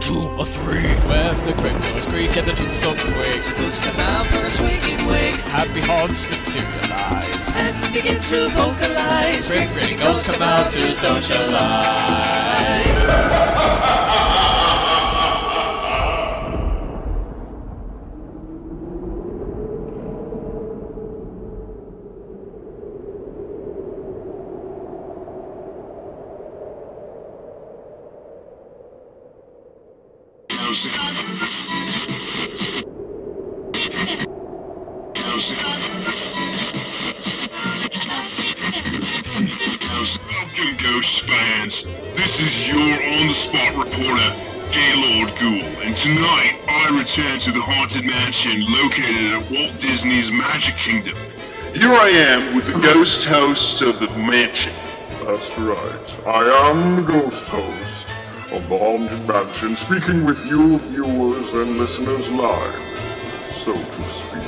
2 or 3. When the cryptos creak and the tombstones quake, spooks come out for a swinging wake. Happy haunts materialize and begin to vocalize. Grinning ghosts come out to socialize. Welcome, Ghost fans. This is your on-the-spot reporter, Gaylord Ghoul, and tonight I return to the Haunted Mansion located at Walt Disney's Magic Kingdom. Here I am with the ghost host of the mansion. That's right. I am the ghost host of the Haunted Mansion, speaking with you viewers and listeners live, so to speak.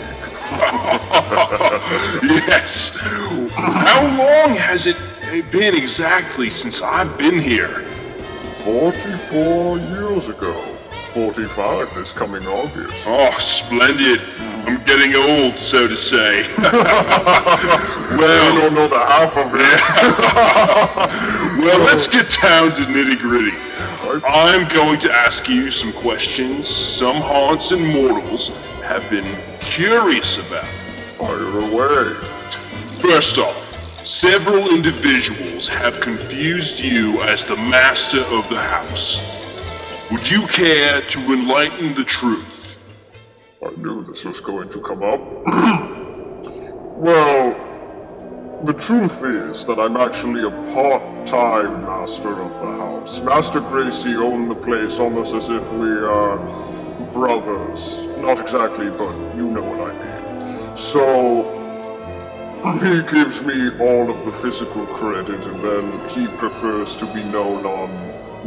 Yes. How long has it been exactly since I've been here? 44 years ago. 45 this coming August. Oh, splendid. I'm getting old, so to say. Well, I don't know the half of it. Well, let's get down to nitty-gritty. I'm going to ask you some questions some haunts and mortals have been curious about. Fire away. First off, several individuals have confused you as the master of the house. Would you care to enlighten the truth? I knew this was going to come up. Well, the truth is that I'm actually a part-time master of the house. Master Gracie owned the place almost as if we are brothers. Not exactly, but you know what I mean. So, he gives me all of the physical credit, and then he prefers to be known on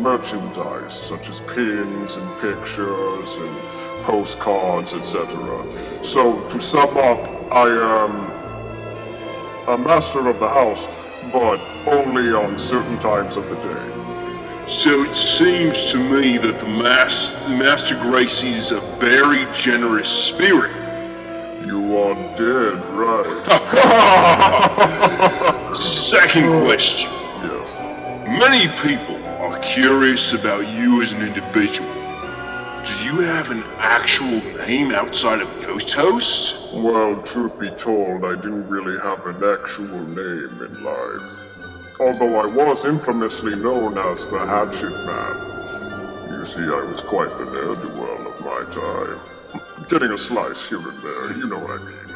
merchandise, such as pins and pictures and postcards, etc. So, to sum up, I am a master of the house, but only on certain times of the day. So it seems to me that the Master Gracie is a very generous spirit. You are dead right. Second question. Yes. Many people are curious about you as an individual. Do you have an actual name outside of Ghost Host? Well, truth be told, I didn't really have an actual name in life. Although I was infamously known as the Hatchet Man. You see, I was quite the ne'er-do-well of my time. Getting a slice here and there, you know what I mean.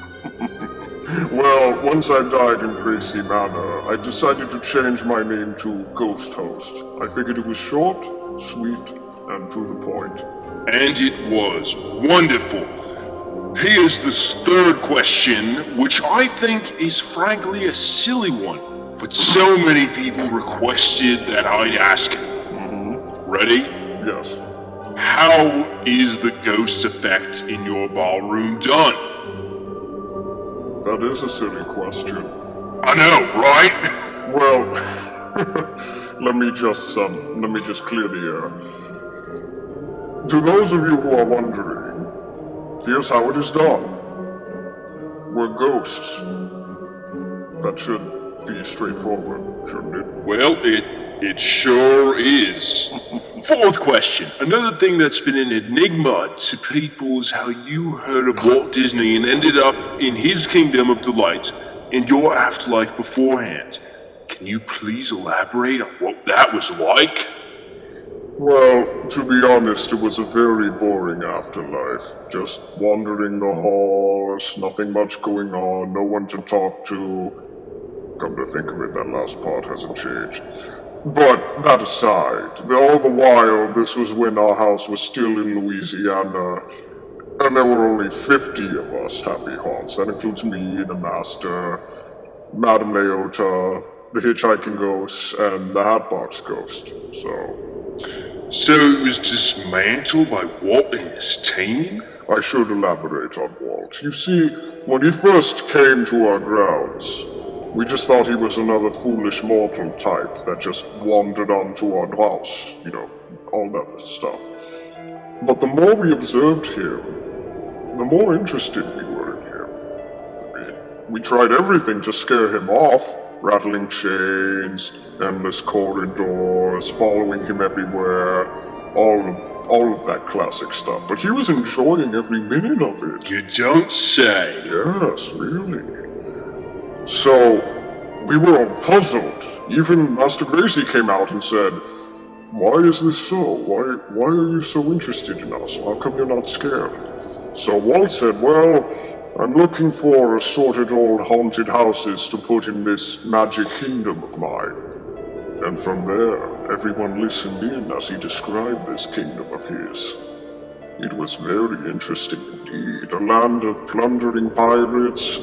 Well, once I died in Gracie Manor, I decided to change my name to Ghost Host. I figured it was short, sweet, and to the point. And it was wonderful. Here's the third question, which I think is frankly a silly one, but so many people requested that I'd ask it. Ready? Yes. How is the ghost effect in your ballroom done? That is a silly question. I know, right? Well, let me just clear the air. To those of you who are wondering, here's how it is done. We're ghosts. That should be straightforward, shouldn't it? Well, it sure is. Fourth question. Another thing that's been an enigma to people is how you heard of Walt Disney and ended up in his kingdom of delight and your afterlife beforehand. Can you please elaborate on what that was like? Well, to be honest, it was a very boring afterlife. Just wandering the halls, nothing much going on, no one to talk to. Come to think of it, that last part hasn't changed. But that aside, all the while, this was when our house was still in Louisiana, and there were only 50 of us happy haunts. That includes me, the Master, Madame Leota, the Hitchhiking Ghost, and the Hatbox Ghost. So it was dismantled by Walt and his team? I should elaborate on Walt. You see, when he first came to our grounds, we just thought he was another foolish mortal type that just wandered onto our house, you know, all that stuff. But the more we observed him, the more interested we were in him. We tried everything to scare him off. Rattling chains, endless corridors, following him everywhere, all of that classic stuff. But he was enjoying every minute of it. You don't say. Yes, really. So, we were all puzzled. Even Master Gracie came out and said, "Why is this so? Why are you so interested in us? How come you're not scared?" So Walt said, "Well, I'm looking for assorted old haunted houses to put in this magic kingdom of mine." And from there, everyone listened in as he described this kingdom of his. It was very interesting indeed. A land of plundering pirates.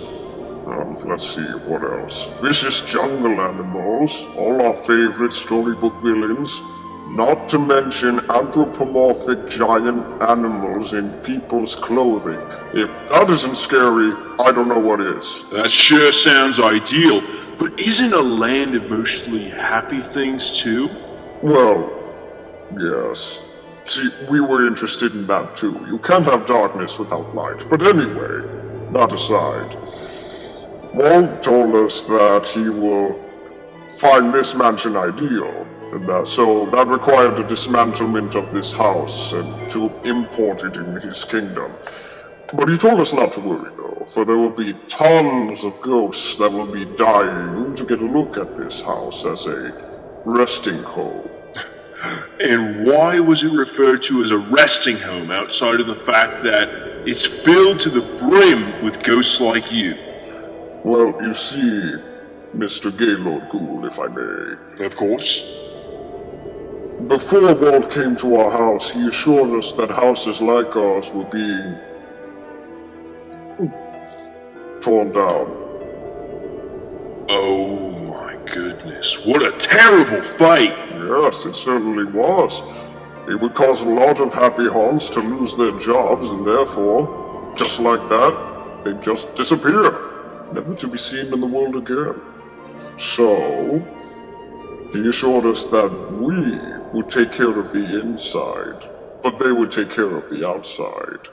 Let's see, what else? Vicious jungle animals, all our favorite storybook villains. Not to mention anthropomorphic giant animals in people's clothing. If that isn't scary, I don't know what is. That sure sounds ideal, but isn't a land of mostly happy things too? Well, yes. See, we were interested in that too. You can't have darkness without light. But anyway, that aside, Walt told us that he will find this mansion ideal. So that required the dismantlement of this house and to import it in his kingdom. But he told us not to worry though, for there will be tons of ghosts that will be dying to get a look at this house as a resting home. And why was it referred to as a resting home outside of the fact that it's filled to the brim with ghosts like you? Well, you see, Mr. Gaylord Ghoul, if I may. Of course. Before Walt came to our house, he assured us that houses like ours were being torn down. Oh my goodness, what a terrible fight! Yes, it certainly was. It would cause a lot of happy haunts to lose their jobs, and therefore, just like that, they'd just disappear, never to be seen in the world again. So, he assured us that we would take care of the inside, but they would take care of the outside.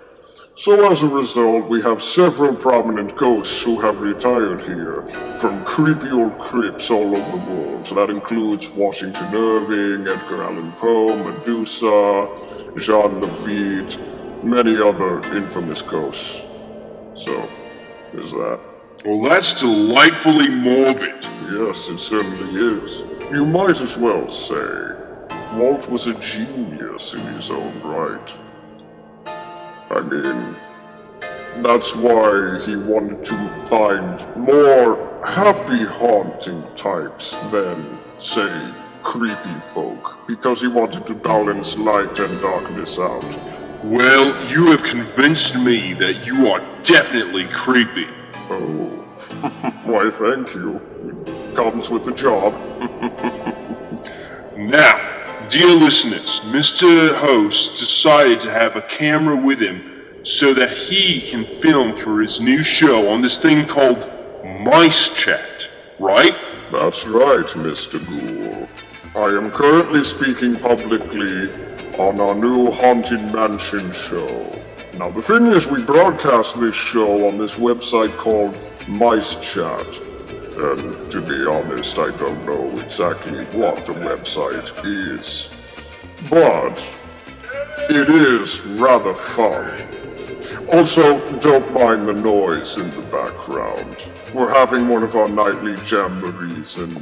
So as a result, we have several prominent ghosts who have retired here from creepy old crypts all over the world. So that includes Washington Irving, Edgar Allan Poe, Medusa, Jean Lafitte, many other infamous ghosts. So, there's that. Well, that's delightfully morbid. Yes, it certainly is. You might as well say Walt was a genius in his own right. I mean, that's why he wanted to find more happy haunting types than, say, creepy folk, because he wanted to balance light and darkness out. Well, you have convinced me that you are definitely creepy. Oh, why thank you. It comes with the job. Now, dear listeners, Mr. Host decided to have a camera with him so that he can film for his new show on this thing called MiceChat, right? That's right, Mr. Ghoul. I am currently speaking publicly on our new Haunted Mansion show. Now, the thing is, we broadcast this show on this website called MiceChat. And to be honest, I don't know exactly what the website is. But it is rather fun. Also, don't mind the noise in the background. We're having one of our nightly jamborees, and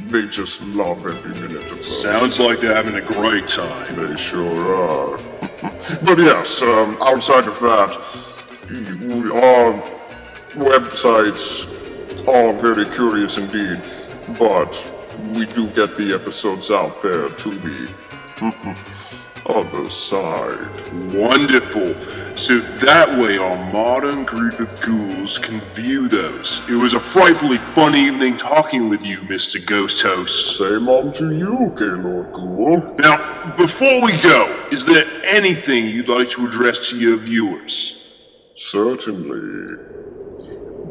they just love every minute of it. Sounds like they're having a great time. They sure are. But yes, outside of that, our websites are very curious indeed, but we do get the episodes out there to the other side. Wonderful. So that way our modern group of ghouls can view those. It was a frightfully fun evening talking with you, Mr. Ghost Host. Same on to you, Gaylord Ghoul. Now, before we go, is there anything you'd like to address to your viewers? Certainly.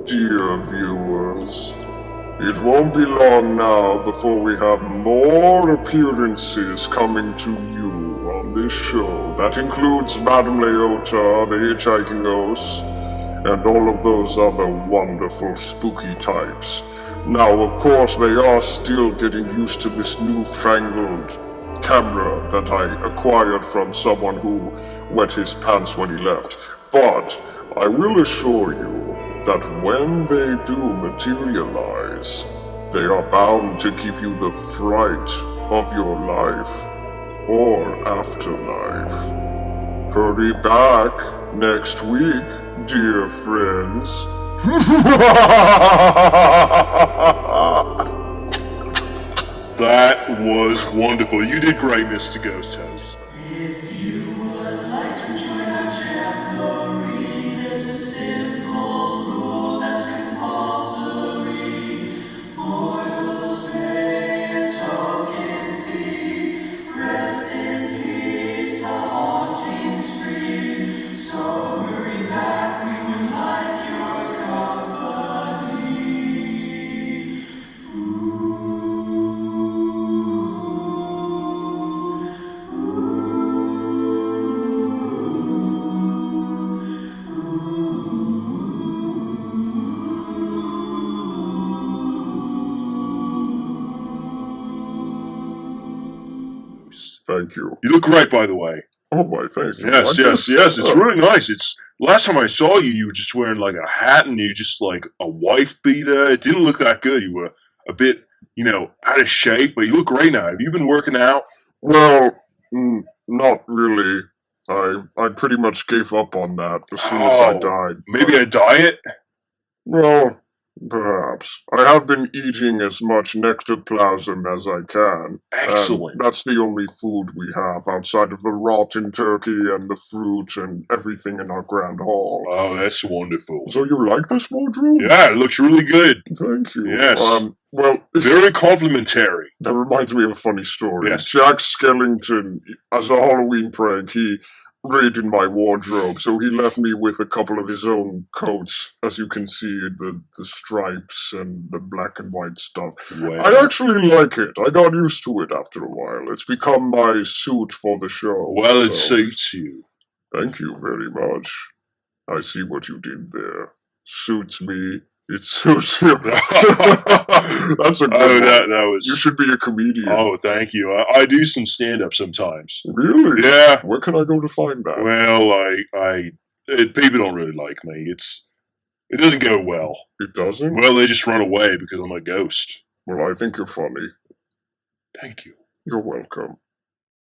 Dear viewers, it won't be long now before we have more appearances coming to you on this show. That includes Madame Leota, the Hitchhiking Ghost, and all of those other wonderful spooky types. Now, of course, they are still getting used to this newfangled camera that I acquired from someone who wet his pants when he left. But I will assure you that when they do materialize, they are bound to give you the fright of your life or afterlife. Hurry back next week, dear friends. That was wonderful. You did great, Mr. Ghost Host. If you would like to join our jamboree, there's a simple rule that's compulsory. Mortals pay a token fee. Rest in peace, the haunting's free. So hurry back, we would like your company. Thank you. You look great, by the way. Oh, why, thank you. Yes, I yes, just- yes. It's really nice. It's last time I saw you, you were just wearing like a hat and you just like a wife beater. It didn't look that good. You were a bit, out of shape, but you look great now. Have you been working out? Well, not really. I pretty much gave up on that as soon as I Oh, died. Maybe a diet? Well, perhaps. I have been eating as much nectoplasm as I can. Excellent. And that's the only food we have outside of the rotten turkey and the fruit and everything in our grand hall. Oh, that's wonderful. So you like this wardrobe? Yeah, it looks really good. Thank you. Yes. Well, Very complimentary. that reminds me of a funny story. Yes. Jack Skellington, as a Halloween prank, he raided my wardrobe, so he left me with a couple of his own coats. As you can see, the stripes and the black and white stuff. Well, I actually like it. I got used to it after a while. It's become my suit for the show. well, it so suits you. Thank you very much. I see what you did there. Suits me. It suits you. That's a good Oh, one. that was. You should be a comedian. Oh, thank you. I do some stand-up sometimes. Really? Yeah. Where can I go to find that? Well, people don't really like me. It doesn't go well. It doesn't? Well, they just run away because I'm a ghost. Well, I think you're funny. Thank you. You're welcome.